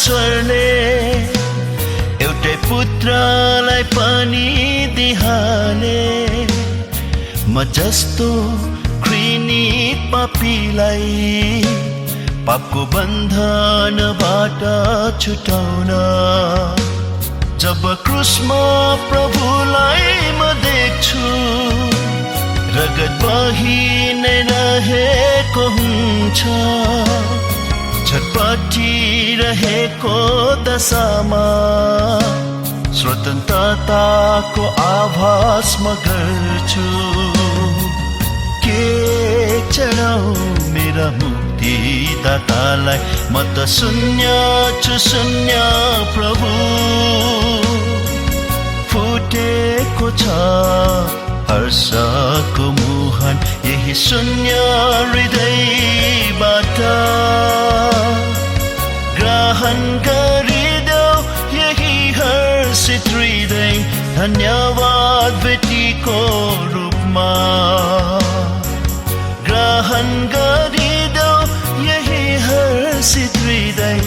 परमेश्वरले एउटै पुत्रलाई पनि दिहाले म जस्तो घृणित पापीलाई पापको बन्धनबाट छुटाउन जब क्रुसमा प्रभुलाई म देख्छु रगत बही नै रहेको हुन्छ छटपटिरहेको दशामा स्वतन्त्रताको आभास म गर्छु के चढाऊ मेरा मुक्तिदातालाई म त शून्य छु शून्य प्रभु फुटेको छ हर्षको मुहान यही शून्य हृदयबाट ग्रहण गरिदेऊ यही हर्षित हृदय धन्यवाद भेटीको रूपमा ग्रहण गरिदेऊ यही हर्षित हृदय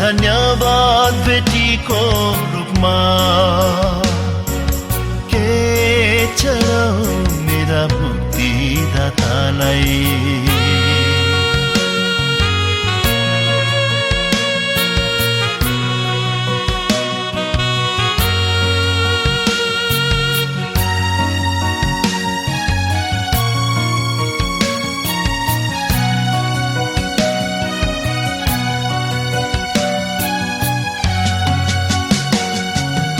धन्यवाद भेटीको रूपमा के चढाऊ मेरा मुक्तिदातालाई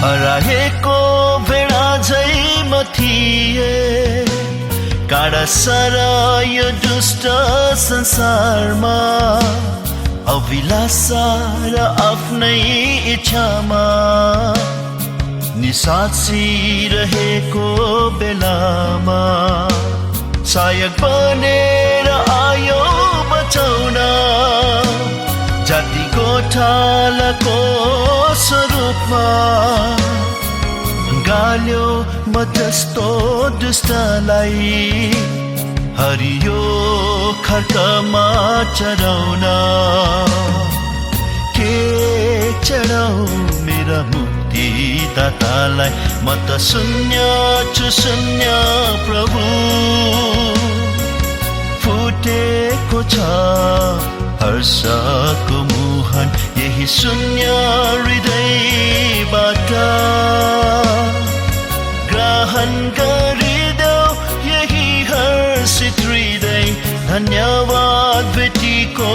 हराएको भेडा झै म थिए काँडा सर यो दुष्ट संसारमा अभिलाषा र आफ्नै इच्छामा निसासिरहेको बेलामा सहायक बनेर आयो बचाउन जाति गोठालाको स्वरूपमा गाल्यो म जस्तो दुष्टलाई हरियो खड्कामा चढाउन के चढाऊ मेरा मुक्तिदातालाई म त शून्य छु शून्य प्रभु फुटेको छ हर्षको मुहान यही शून्य हृदयबाट ग्रहण गरिदेऊ यही हर्षित हृदय धन्यवाद भेटीको